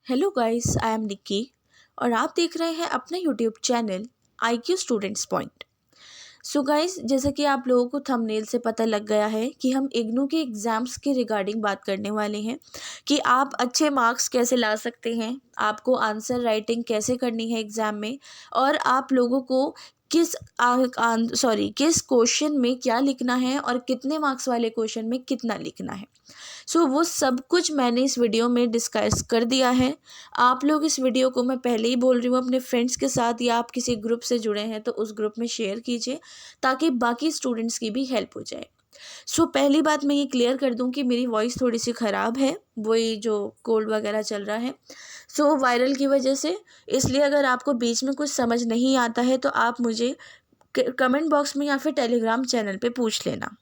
Hello guys, I am Nikki और आप देख रहे हैं अपना YouTube channel IQ students point. So guys, जैसा कि आप लोगों को थंबनेल से पता लग गया है कि हम इग्नू के एग्ज़ाम्स के रिगार्डिंग बात करने वाले हैं कि आप अच्छे मार्क्स कैसे ला सकते हैं, आपको आंसर राइटिंग कैसे करनी है एग्ज़ाम में और आप लोगों को किस क्वेश्चन में क्या लिखना है और कितने मार्क्स वाले क्वेश्चन में कितना लिखना है। वो सब कुछ मैंने इस वीडियो में डिस्कस कर दिया है। आप लोग इस वीडियो को, मैं पहले ही बोल रही हूँ, अपने फ्रेंड्स के साथ या आप किसी ग्रुप से जुड़े हैं तो उस ग्रुप में शेयर कीजिए ताकि बाकी स्टूडेंट्स की भी हेल्प हो जाए। पहली बात मैं ये क्लियर कर दूं कि मेरी वॉइस थोड़ी सी ख़राब है, वही जो कोल्ड वगैरह चल रहा है वायरल की वजह से। इसलिए अगर आपको बीच में कुछ समझ नहीं आता है तो आप मुझे कमेंट बॉक्स में या फिर टेलीग्राम चैनल पे पूछ लेना।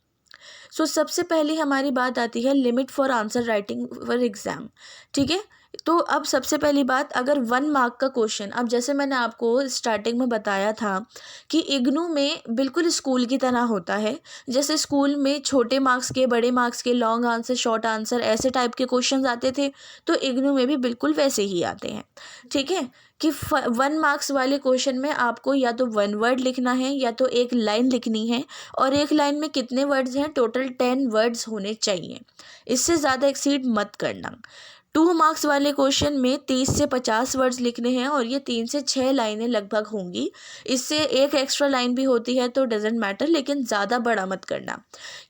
सबसे पहले हमारी बात आती है limit for answer writing for exam. ठीक है, तो अब सबसे पहली बात, अगर 1 मार्क का क्वेश्चन, अब जैसे मैंने आपको स्टार्टिंग में बताया था कि इग्नू में बिल्कुल स्कूल की तरह होता है। जैसे स्कूल में छोटे मार्क्स के, बड़े मार्क्स के, लॉन्ग आंसर, शॉर्ट आंसर, ऐसे टाइप के क्वेश्चन आते थे, तो इग्नू में भी बिल्कुल वैसे ही आते हैं। ठीक है, कि 1 मार्क्स वाले क्वेश्चन में आपको या तो 1 वर्ड लिखना है या तो एक लाइन लिखनी है। और एक लाइन में कितने वर्ड्स हैं? टोटल 10 वर्ड्स होने चाहिए, इससे ज़्यादा एक्सीड मत करना। 2 मार्क्स वाले क्वेश्चन में 30 से 50 वर्ड्स लिखने हैं और ये 3 से 6 लाइनें लगभग होंगी। इससे एक एक्स्ट्रा लाइन भी होती है तो डजेंट मैटर, लेकिन ज़्यादा बड़ा मत करना,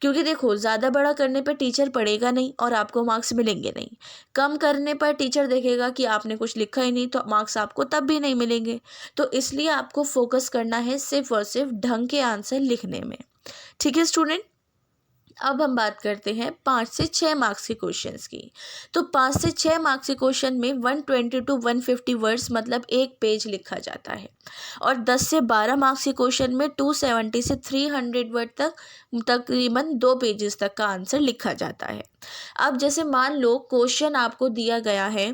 क्योंकि देखो ज़्यादा बड़ा करने पर टीचर पढ़ेगा नहीं और आपको मार्क्स मिलेंगे नहीं। कम करने पर टीचर देखेगा कि आपने कुछ लिखा ही नहीं तो मार्क्स आपको तब भी नहीं मिलेंगे। तो इसलिए आपको फोकस करना है सिर्फ और सिर्फ ढंग के आंसर लिखने में। ठीक है स्टूडेंट, अब हम बात करते हैं 5 से 6 मार्क्स के क्वेश्चंस की। तो 5 से 6 मार्क्स के क्वेश्चन में 120 to 150 वर्ड्स, मतलब एक पेज लिखा जाता है। और 10 से 12 मार्क्स के क्वेश्चन में 270 से 300 वर्ड तक, तकरीबन 2 पेजेस तक का आंसर लिखा जाता है। अब जैसे मान लो क्वेश्चन आपको दिया गया है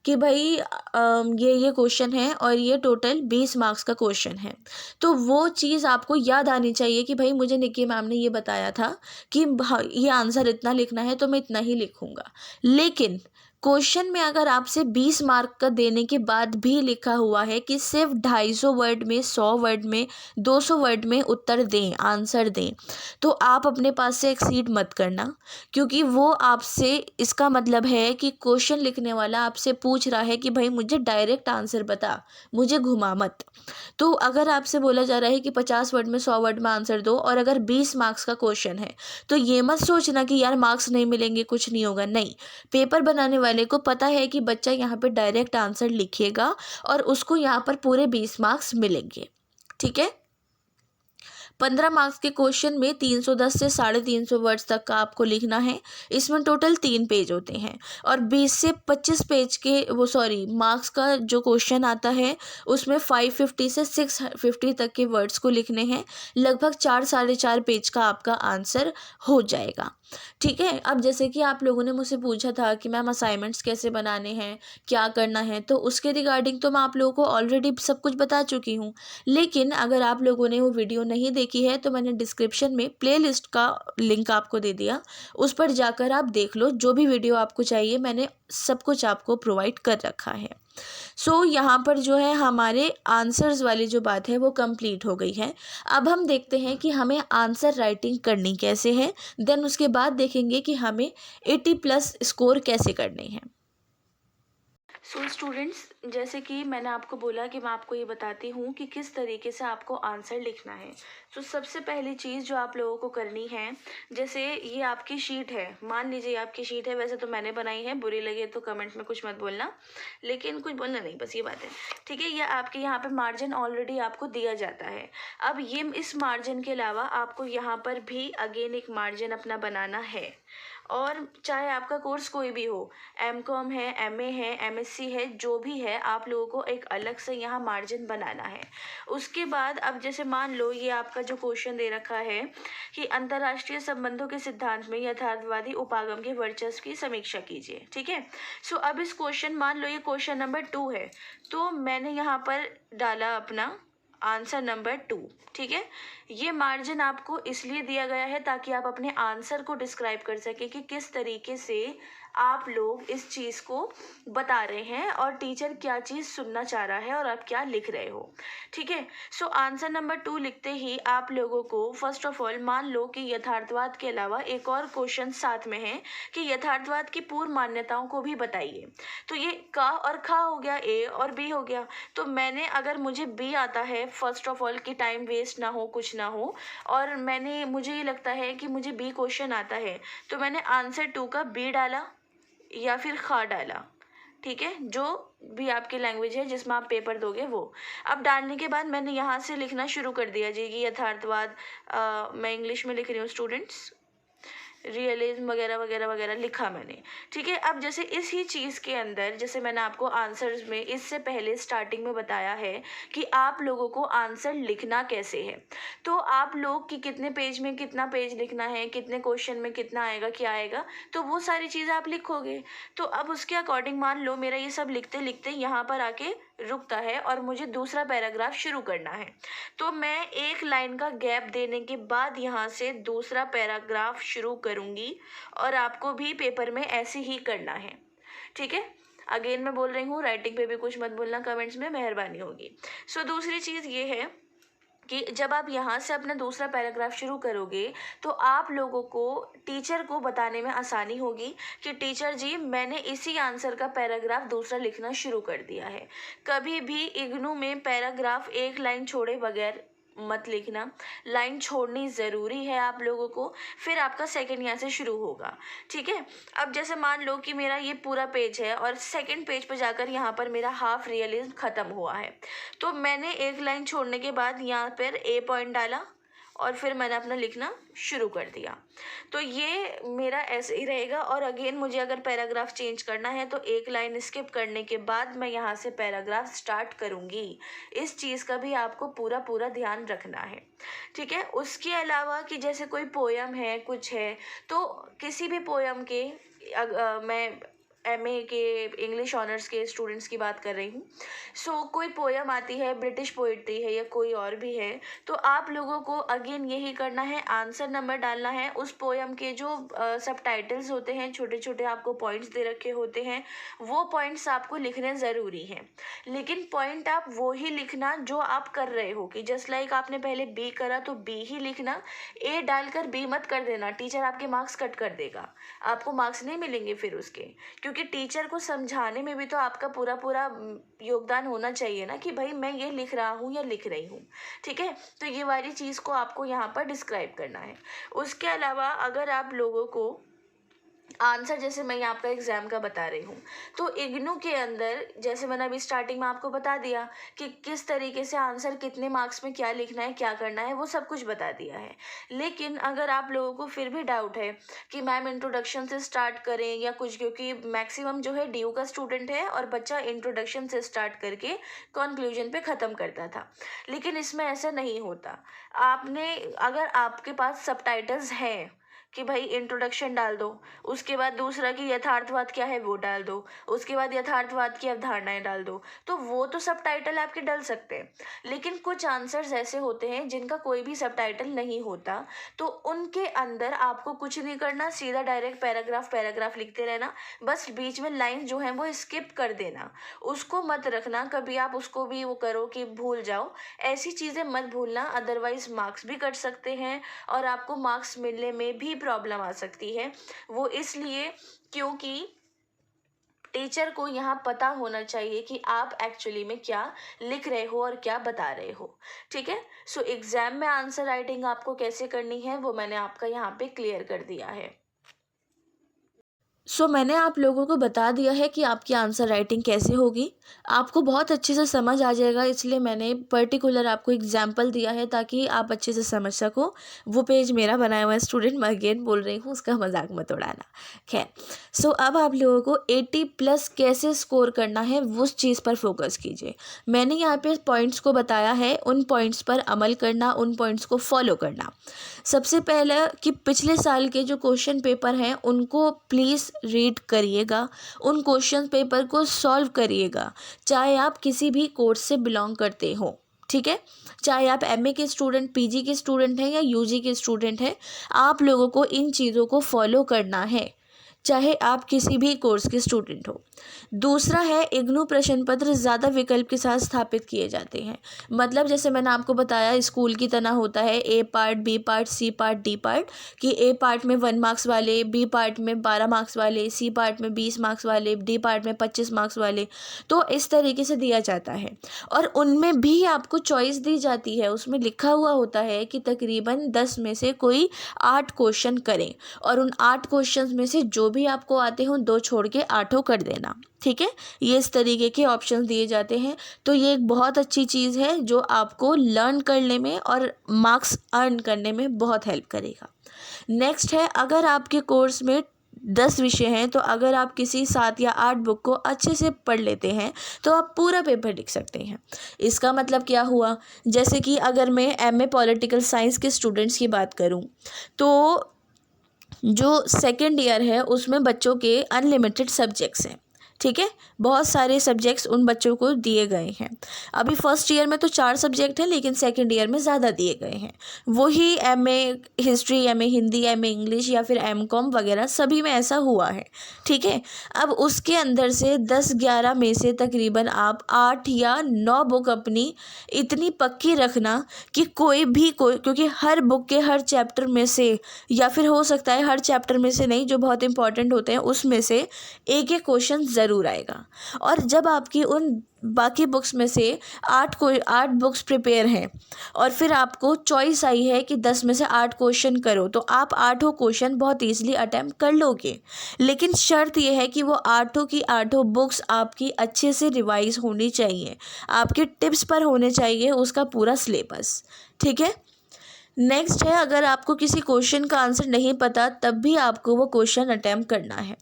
कि भाई ये क्वेश्चन है और ये टोटल 20 मार्क्स का क्वेश्चन है, तो वो चीज़ आपको याद आनी चाहिए कि भाई मुझे निक्की मैम ने ये बताया था कि ये आंसर इतना लिखना है तो मैं इतना ही लिखूंगा। लेकिन क्वेश्चन में अगर आपसे 20 मार्क का देने के बाद भी लिखा हुआ है कि सिर्फ 250 वर्ड में, 100 वर्ड में, 200 वर्ड में उत्तर दें, आंसर दें, तो आप अपने पास से एक्सीड मत करना। क्योंकि वो आपसे, इसका मतलब है कि क्वेश्चन लिखने वाला आपसे पूछ रहा है कि भाई मुझे डायरेक्ट आंसर बता, मुझे घुमा मत। तो अगर आपसे बोला जा रहा है कि 50 वर्ड में, 100 वर्ड में आंसर दो और अगर 20 मार्क्स का क्वेश्चन है, तो ये मत सोचना कि यार मार्क्स नहीं मिलेंगे, कुछ नहीं होगा। नहीं, पेपर बनाने वाले को पता है कि बच्चा यहाँ पे डायरेक्ट आंसर लिखेगा और उसको यहाँ पर पूरे 20 मार्क्स मिलेंगे। ठीक है, 15 मार्क्स के क्वेश्चन में 310 से 350 वर्ड्स तक का आपको लिखना है। इसमें टोटल 3 पेज होते हैं और 20 से 25 पेज के मार्क्स का जो क्वेश्चन आता है उसमें 550 से 650 तक के वर्ड्स को लिखने हैं। लगभग 4 साढ़े 4 पेज का आपका आंसर हो जाएगा। ठीक है, अब जैसे कि आप लोगों ने मुझसे पूछा था कि मैम असाइनमेंट्स कैसे बनाने हैं, क्या करना है, तो उसके रिगार्डिंग तो मैं आप लोगों को ऑलरेडी सब कुछ बता चुकी हूँ। लेकिन अगर आप लोगों ने वो वीडियो नहीं देखी है तो मैंने डिस्क्रिप्शन में प्लेलिस्ट का लिंक आपको दे दिया, उस पर जाकर आप देख लो। जो भी वीडियो आपको चाहिए मैंने सब कुछ आपको प्रोवाइड कर रखा है। यहाँ पर जो है हमारे आंसर्स वाली जो बात है वो कंप्लीट हो गई है। अब हम देखते हैं कि हमें आंसर राइटिंग करनी कैसे है, देन उसके बाद देखेंगे कि हमें 80+ स्कोर कैसे करने हैं। स्टूडेंट्स, जैसे कि मैंने आपको बोला कि मैं आपको ये बताती हूँ कि किस तरीके से आपको आंसर लिखना है। सबसे पहली चीज़ जो आप लोगों को करनी है, जैसे ये आपकी शीट है, मान लीजिए आपकी शीट है, वैसे तो मैंने बनाई है, बुरी लगे तो कमेंट में कुछ मत बोलना, लेकिन कुछ बोलना नहीं, बस ये बात है। ठीक है, ये आपके यहाँ पे मार्जिन ऑलरेडी आपको दिया जाता है। अब ये इस मार्जिन के अलावा आपको यहाँ पर भी अगेन एक मार्जिन अपना बनाना है। और चाहे आपका कोर्स कोई भी हो, MCOM है, MA है, MSc है, जो भी है, आप लोगों को एक अलग से यहाँ मार्जिन बनाना है। उसके बाद अब जैसे मान लो ये आपका जो क्वेश्चन दे रखा है कि अंतर्राष्ट्रीय संबंधों के सिद्धांत में यथार्थवादी उपागम के वर्चस्व की समीक्षा कीजिए। ठीक है, अब इस क्वेश्चन, मान लो ये क्वेश्चन नंबर 2 है, तो मैंने यहाँ पर डाला अपना आंसर नंबर 2। ठीक है, ये मार्जिन आपको इसलिए दिया गया है ताकि आप अपने आंसर को डिस्क्राइब कर सकें कि किस तरीके से आप लोग इस चीज़ को बता रहे हैं और टीचर क्या चीज़ सुनना चाह रहा है और आप क्या लिख रहे हो। ठीक है, सो आंसर नंबर 2 लिखते ही आप लोगों को फर्स्ट ऑफ ऑल मान लो कि यथार्थवाद के अलावा एक और क्वेश्चन साथ में है कि यथार्थवाद की पूर्व मान्यताओं को भी बताइए। तो ये का और खा हो गया, ए और बी हो गया। तो मैंने, अगर मुझे बी आता है फर्स्ट ऑफ ऑल कि टाइम वेस्ट ना हो, कुछ ना हो, और मुझे ये लगता है कि मुझे बी क्वेश्चन आता है, तो मैंने आंसर 2 का बी डाला या फिर खा डाला। ठीक है, जो भी आपकी लैंग्वेज है जिसमें आप पेपर दोगे वो। अब डालने के बाद मैंने यहाँ से लिखना शुरू कर दिया जी कि यथार्थवाद, मैं इंग्लिश में लिख रही हूँ स्टूडेंट्स, रियलिज्म वगैरह वगैरह वगैरह लिखा मैंने। ठीक है, अब जैसे इस ही चीज़ के अंदर, जैसे मैंने आपको आंसर्स में इससे पहले स्टार्टिंग में बताया है कि आप लोगों को आंसर लिखना कैसे है, तो आप लोग कि कितने पेज में कितना पेज लिखना है, कितने क्वेश्चन में कितना आएगा, क्या आएगा, तो वो सारी चीज़ें आप लिखोगे। तो अब उसके अकॉर्डिंग मान लो मेरा ये सब लिखते लिखते यहाँ पर आके रुकता है और मुझे दूसरा पैराग्राफ शुरू करना है, तो मैं एक लाइन का गैप देने के बाद यहाँ से दूसरा पैराग्राफ शुरू करूँगी और आपको भी पेपर में ऐसे ही करना है। ठीक है, अगेन मैं बोल रही हूँ, राइटिंग पे भी कुछ मत बोलना कमेंट्स में, मेहरबानी होगी। सो दूसरी चीज़ ये है कि जब आप यहाँ से अपना दूसरा पैराग्राफ शुरू करोगे तो आप लोगों को टीचर को बताने में आसानी होगी कि टीचर जी मैंने इसी आंसर का पैराग्राफ दूसरा लिखना शुरू कर दिया है। कभी भी इग्नू में पैराग्राफ एक लाइन छोड़े बगैर मत लिखना, लाइन छोड़नी ज़रूरी है आप लोगों को, फिर आपका सेकंड यहाँ से शुरू होगा। ठीक है, अब जैसे मान लो कि मेरा ये पूरा पेज है और सेकंड पेज पर जाकर यहाँ पर मेरा हाफ रियलिज्म ख़त्म हुआ है, तो मैंने एक लाइन छोड़ने के बाद यहाँ पर ए पॉइंट डाला और फिर मैंने अपना लिखना शुरू कर दिया। तो ये मेरा ऐसे ही रहेगा। और अगेन मुझे अगर पैराग्राफ चेंज करना है तो एक लाइन स्किप करने के बाद मैं यहाँ से पैराग्राफ स्टार्ट करूँगी। इस चीज़ का भी आपको पूरा पूरा ध्यान रखना है। ठीक है, उसके अलावा कि जैसे कोई पोयम है, कुछ है, तो किसी भी पोयम के मैं एमए के इंग्लिश ऑनर्स के स्टूडेंट्स की बात कर रही हूँ। सो कोई पोयम आती है, ब्रिटिश पोइट्री है या कोई और भी है, तो आप लोगों को अगेन यही करना है, आंसर नंबर डालना है। उस पोयम के जो सब टाइटल्स होते हैं, छोटे छोटे आपको पॉइंट्स दे रखे होते हैं, वो पॉइंट्स आपको लिखने ज़रूरी हैं। लेकिन पॉइंट आप वो ही लिखना जो आप कर रहे हो, कि जस्ट लाइक आपने पहले बी करा तो बी ही लिखना, ए डालकर बी मत कर देना, टीचर आपके मार्क्स कट कर देगा, आपको मार्क्स नहीं मिलेंगे फिर उसके, क्योंकि टीचर को समझाने में भी तो आपका पूरा पूरा योगदान होना चाहिए ना कि भाई मैं ये लिख रहा हूँ या लिख रही हूँ। ठीक है, तो ये वाली चीज़ को आपको यहाँ पर डिस्क्राइब करना है। उसके अलावा अगर आप लोगों को आंसर, जैसे मैं आपका एग्ज़ाम का बता रही हूँ, तो इग्नू के अंदर जैसे मैंने अभी स्टार्टिंग में आपको बता दिया कि किस तरीके से आंसर कितने मार्क्स में क्या लिखना है, क्या करना है, वो सब कुछ बता दिया है। लेकिन अगर आप लोगों को फिर भी डाउट है कि मैम इंट्रोडक्शन से स्टार्ट करें या कुछ, क्योंकि मैक्सिमम जो है डीयू का स्टूडेंट है और बच्चा इंट्रोडक्शन से स्टार्ट करके कंक्लूजन पे ख़त्म करता था, लेकिन इसमें ऐसा नहीं होता। आपने, अगर आपके पास सबटाइटल्स हैं कि भाई इंट्रोडक्शन डाल दो, उसके बाद दूसरा कि यथार्थवाद क्या है वो डाल दो, उसके बाद यथार्थवाद की अवधारणाएं डाल दो, तो वो तो सब टाइटल आपके डल सकते हैं। लेकिन कुछ आंसर्स ऐसे होते हैं जिनका कोई भी सब टाइटल नहीं होता, तो उनके अंदर आपको कुछ नहीं करना, सीधा डायरेक्ट पैराग्राफ पैराग्राफ लिखते रहना, बस बीच में लाइन जो है वो स्किप कर देना, उसको मत रखना कभी आप उसको भी वो करो कि भूल जाओ, ऐसी चीज़ें मत भूलना, अदरवाइज मार्क्स भी कट सकते हैं और आपको मार्क्स मिलने में भी प्रॉब्लम आ सकती है। वो इसलिए क्योंकि टीचर को यहाँ पता होना चाहिए कि आप एक्चुअली में क्या लिख रहे हो और क्या बता रहे हो। ठीक है, सो एग्ज़ाम में आंसर राइटिंग आपको कैसे करनी है वो मैंने आपका यहाँ पे क्लियर कर दिया है। सो मैंने आप लोगों को बता दिया है कि आपकी आंसर राइटिंग कैसे होगी, आपको बहुत अच्छे से समझ आ जाएगा, इसलिए मैंने पर्टिकुलर आपको एग्जाम्पल दिया है ताकि आप अच्छे से समझ सको। वो पेज मेरा बनाया हुआ है स्टूडेंट, मैं अगेन बोल रही हूँ, उसका मजाक मत उड़ाना। खैर, सो अब आप लोगों को 80+ कैसे स्कोर करना है उस चीज़ पर फोकस कीजिए। मैंने यहाँ पे पॉइंट्स को बताया है, उन पॉइंट्स पर अमल करना, उन पॉइंट्स को फॉलो करना। सबसे पहले कि पिछले साल के जो क्वेश्चन पेपर हैं उनको प्लीज़ रीड करिएगा, उन क्वेश्चन पेपर को सॉल्व करिएगा, चाहे आप किसी भी कोर्स से बिलोंग करते हो। ठीक है, चाहे आप एमए के स्टूडेंट, पीजी के स्टूडेंट हैं या यूजी के स्टूडेंट हैं, आप लोगों को इन चीज़ों को फॉलो करना है। चाहे आप किसी भी कोर्स के स्टूडेंट हो। दूसरा है इग्नू प्रश्न पत्र ज़्यादा विकल्प के साथ स्थापित किए जाते हैं। मतलब जैसे मैंने आपको बताया स्कूल की तरह होता है A part, B part, C part, D part, कि ए पार्ट में 1 मार्क्स वाले, बी पार्ट में 12 मार्क्स वाले, सी पार्ट में 20 मार्क्स वाले, डी पार्ट में 25 मार्क्स वाले। तो इस तरीके से दिया जाता है और उनमें भी आपको चॉइस दी जाती है। उसमें लिखा हुआ होता है कि तकरीबन 10 में से कोई 8 क्वेश्चन करें और उन 8 क्वेश्चन में से जो भी आपको आते हों 2 छोड़ के 8 कर देना। ठीक है, ये इस तरीके के ऑप्शंस दिए जाते हैं। तो ये एक बहुत अच्छी चीज़ है जो आपको लर्न करने में और मार्क्स अर्न करने में बहुत हेल्प करेगा। नेक्स्ट है, अगर आपके कोर्स में 10 विषय हैं तो अगर आप किसी 7 या 8 बुक को अच्छे से पढ़ लेते हैं तो आप पूरा पेपर लिख सकते हैं। इसका मतलब क्या हुआ, जैसे कि अगर मैं MA पॉलिटिकल साइंस के स्टूडेंट्स की बात करूं तो जो सेकेंड ईयर है उसमें बच्चों के अनलिमिटेड सब्जेक्ट्स हैं। ठीक है, बहुत सारे सब्जेक्ट्स उन बच्चों को दिए गए हैं। अभी फर्स्ट ईयर में तो 4 सब्जेक्ट हैं लेकिन सेकंड ईयर में ज़्यादा दिए गए हैं। वही MA history, MA Hindi, MA English या फिर MCOM वगैरह सभी में ऐसा हुआ है। ठीक है, अब उसके अंदर से 10-11 में से तकरीबन आप 8 या 9 बुक अपनी इतनी पक्की रखना कि कोई क्योंकि हर बुक के हर चैप्टर में से, या फिर हो सकता है हर चैप्टर में से नहीं, जो बहुत इंपॉर्टेंट होते हैं उसमें से एक एक क्वेश्चन ज़रूर आएगा। और जब आपकी उन बाकी बुक्स में से 8 बुक्स प्रिपेयर हैं और फिर आपको चॉइस आई है कि 10 में से 8 क्वेश्चन करो, तो आप 8 क्वेश्चन बहुत ईजिली अटैम्प्ट कर लोगे। लेकिन शर्त यह है कि वो 8 की 8 बुक्स आपकी अच्छे से रिवाइज होनी चाहिए, आपके टिप्स पर होने चाहिए उसका पूरा सिलेबस। ठीक है, नेक्स्ट है, अगर आपको किसी क्वेश्चन का आंसर नहीं पता तब भी आपको वो क्वेश्चन अटैम्प्ट करना है।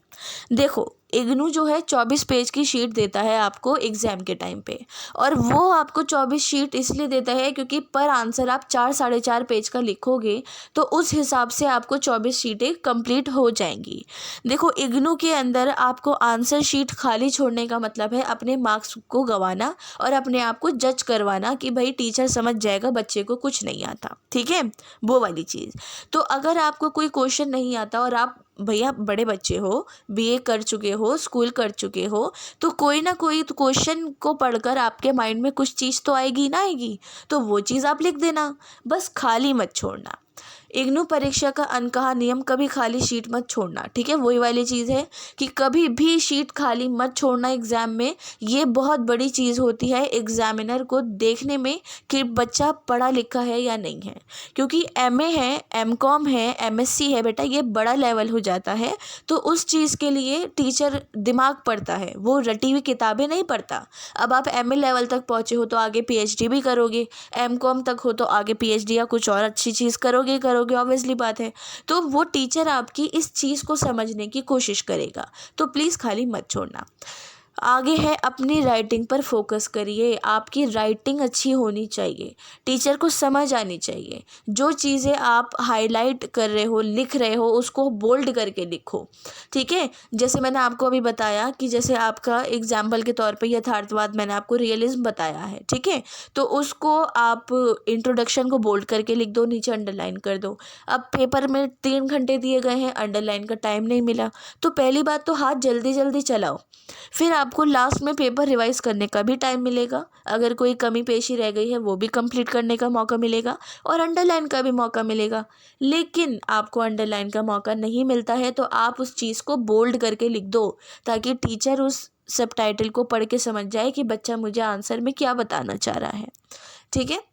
देखो, इग्नू जो है 24 पेज की शीट देता है आपको एग्ज़ाम के टाइम पे, और वो आपको 24 शीट इसलिए देता है क्योंकि पर आंसर आप 4-4.5 पेज का लिखोगे तो उस हिसाब से आपको 24 शीटें कंप्लीट हो जाएंगी। देखो, इग्नू के अंदर आपको आंसर शीट खाली छोड़ने का मतलब है अपने मार्क्स को गंवाना और अपने आप को जज करवाना कि भाई टीचर समझ जाएगा बच्चे को कुछ नहीं आता। ठीक है, वो वाली चीज़। तो अगर आपको कोई क्वेश्चन नहीं आता और आप भैया बड़े बच्चे हो, BA कर चुके हो, स्कूल कर चुके हो, तो कोई ना कोई तो क्वेश्चन को पढ़कर आपके माइंड में कुछ चीज़ तो आएगी ना आएगी, तो वो चीज़ आप लिख देना, बस खाली मत छोड़ना। इग्नू परीक्षा का अनकहा नियम, कभी खाली शीट मत छोड़ना। ठीक है, वही वाली चीज़ है कि कभी भी शीट खाली मत छोड़ना एग्ज़ाम में। ये बहुत बड़ी चीज़ होती है एग्जामिनर को देखने में कि बच्चा पढ़ा लिखा है या नहीं है, क्योंकि MA है, MCOM है, MSc है बेटा, ये बड़ा लेवल हो जाता है। तो उस चीज़ के लिए टीचर दिमाग पढ़ता है, वो रटी हुई किताबें नहीं पढ़ता। अब आप MA लेवल तक पहुँचे हो तो आगे PhD भी करोगे, MCOM तक हो तो आगे PhD या कुछ और अच्छी चीज़ करोगे, ऑब्वियसली बात है। तो वो टीचर आपकी इस चीज़ को समझने की कोशिश करेगा, तो प्लीज़ खाली मत छोड़ना। आगे है, अपनी राइटिंग पर फोकस करिए। आपकी राइटिंग अच्छी होनी चाहिए, टीचर को समझ आनी चाहिए। जो चीज़ें आप हाईलाइट कर रहे हो, लिख रहे हो, उसको बोल्ड करके लिखो। ठीक है, जैसे मैंने आपको अभी बताया कि जैसे आपका एग्जाम्पल के तौर पे यथार्थवाद मैंने आपको रियलिज्म बताया है। ठीक है, तो उसको आप इंट्रोडक्शन को बोल्ड करके लिख दो, नीचे अंडरलाइन कर दो। अब पेपर में 3 घंटे दिए गए हैं, अंडरलाइन का टाइम नहीं मिला, तो पहली बात तो हाथ जल्दी जल्दी चलाओ, फिर आपको लास्ट में पेपर रिवाइज करने का भी टाइम मिलेगा। अगर कोई कमी पेशी रह गई है वो भी कंप्लीट करने का मौका मिलेगा और अंडरलाइन का भी मौका मिलेगा। लेकिन आपको अंडरलाइन का मौका नहीं मिलता है तो आप उस चीज़ को बोल्ड करके लिख दो, ताकि टीचर उस सबटाइटल को पढ़ के समझ जाए कि बच्चा मुझे आंसर में क्या बताना चाह रहा है। ठीक है,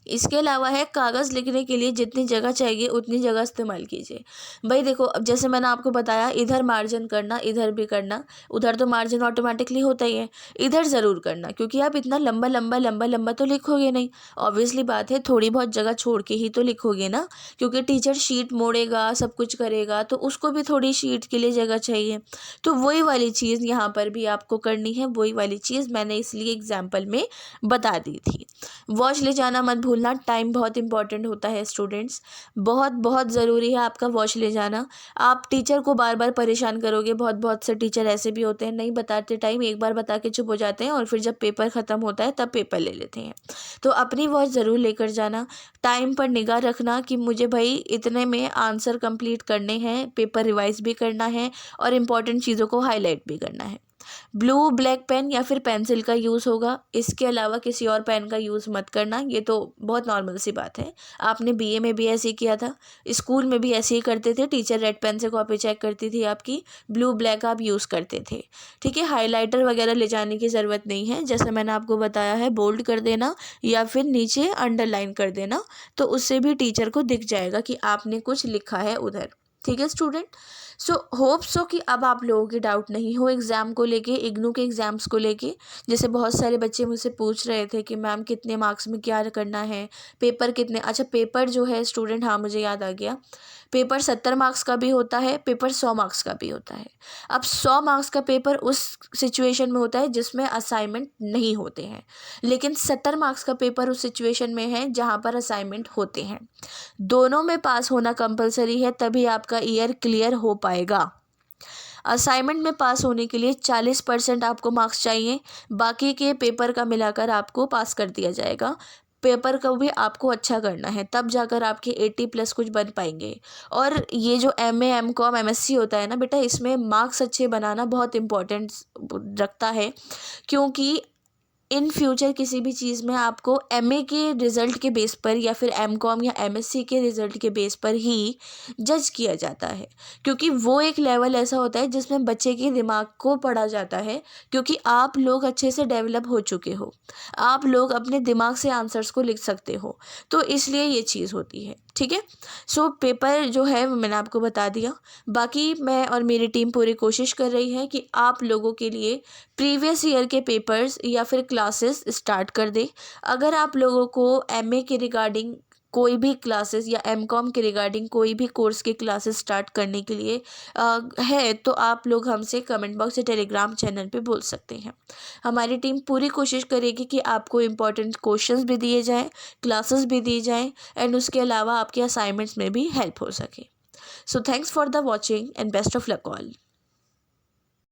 इसके अलावा है, कागज़ लिखने के लिए जितनी जगह चाहिए उतनी जगह इस्तेमाल कीजिए। भाई देखो, अब जैसे मैंने आपको बताया, इधर मार्जिन करना, इधर भी करना, उधर तो मार्जिन ऑटोमेटिकली होता ही है, इधर ज़रूर करना, क्योंकि आप इतना लंबा लंबा लंबा लंबा तो लिखोगे नहीं। ऑब्वियसली बात है, थोड़ी बहुत जगह छोड़ के ही तो लिखोगे ना, क्योंकि टीचर शीट मोड़ेगा, सब कुछ करेगा, तो उसको भी थोड़ी शीट के लिए जगह चाहिए। तो वही वाली चीज़ यहाँ पर भी आपको करनी है, वही वाली चीज़ मैंने इसलिए एग्जाम्पल में बता दी थी। वॉच ले जाना मत भूलना। भूलना, टाइम बहुत इंपॉर्टेंट होता है स्टूडेंट्स, बहुत बहुत ज़रूरी है आपका वॉच ले जाना। आप टीचर को बार बार परेशान करोगे, बहुत से टीचर ऐसे भी होते हैं नहीं बताते टाइम, एक बार बता के चुप हो जाते हैं और फिर जब पेपर ख़त्म होता है तब पेपर ले लेते हैं। तो अपनी वॉच ज़रूर लेकर जाना, टाइम पर निगाह रखना कि मुझे भाई इतने में आंसर कंप्लीट करने हैं, पेपर रिवाइज भी करना है और इम्पॉर्टेंट चीज़ों को हाईलाइट भी करना है। ब्लू ब्लैक पेन या फिर पेंसिल का यूज़ होगा, इसके अलावा किसी और पेन का यूज़ मत करना, ये तो बहुत नॉर्मल सी बात है। आपने बीए में भी ऐसे ही किया था, स्कूल में भी ऐसे ही करते थे, टीचर रेड पेन से कॉपी चेक करती थी आपकी, ब्लू ब्लैक आप यूज़ करते थे। ठीक है, हाइलाइटर वगैरह ले जाने की ज़रूरत नहीं है, जैसे मैंने आपको बताया है बोल्ड कर देना या फिर नीचे अंडरलाइन कर देना, तो उससे भी टीचर को दिख जाएगा कि आपने कुछ लिखा है उधर। ठीक है स्टूडेंट, सो होप सो कि अब आप लोगों के डाउट नहीं हो एग्ज़ाम को लेके, इग्नू के एग्ज़ाम्स को लेके। जैसे बहुत सारे बच्चे मुझसे पूछ रहे थे कि मैम कितने मार्क्स में क्या करना है, पेपर कितने, अच्छा पेपर जो है स्टूडेंट, हाँ मुझे याद आ गया, पेपर 70 मार्क्स का भी होता है, पेपर 100 मार्क्स का भी होता है। अब 100 मार्क्स का पेपर उस सिचुएशन में होता है जिसमें असाइनमेंट नहीं होते हैं, लेकिन 70 मार्क्स का पेपर उस सिचुएशन में है जहाँ पर असाइनमेंट होते हैं। दोनों में पास होना कंपलसरी है, तभी आपका ईयर क्लियर हो पाएगा। असाइनमेंट में पास होने के लिए 40% आपको मार्क्स चाहिए, बाकी के पेपर का मिलाकर आपको पास कर दिया जाएगा। पेपर को भी आपको अच्छा करना है, तब जाकर आपके 80+ कुछ बन पाएंगे। और ये जो MA MCOM MSc होता है ना बेटा, इसमें मार्क्स अच्छे बनाना बहुत इम्पोर्टेंट रखता है, क्योंकि इन फ्यूचर किसी भी चीज़ में आपको MA के रिज़ल्ट के बेस पर या फिर MCOM या MSc के रिज़ल्ट के बेस पर ही जज किया जाता है, क्योंकि वो एक लेवल ऐसा होता है जिसमें बच्चे के दिमाग को पढ़ा जाता है, क्योंकि आप लोग अच्छे से डेवलप हो चुके हो, आप लोग अपने दिमाग से आंसर्स को लिख सकते हो, तो इसलिए ये चीज़ होती है। ठीक है, सो पेपर जो है वो मैंने आपको बता दिया, बाकी मैं और मेरी टीम पूरी कोशिश कर रही है कि आप लोगों के लिए प्रीवियस ईयर के पेपर्स या फिर क्लासेस स्टार्ट कर दे। अगर आप लोगों को MA के रिगार्डिंग कोई भी क्लासेस या MCOM के रिगार्डिंग कोई भी कोर्स के क्लासेस स्टार्ट करने के लिए है, तो आप लोग हमसे कमेंट बॉक्स या टेलीग्राम चैनल पे बोल सकते हैं। हमारी टीम पूरी कोशिश करेगी कि आपको इम्पोर्टेंट क्वेश्चंस भी दिए जाएँ, क्लासेस भी दी जाएँ एंड उसके अलावा आपके असाइनमेंट्स में भी हेल्प हो सके। So thanks for the watching and best of luck all.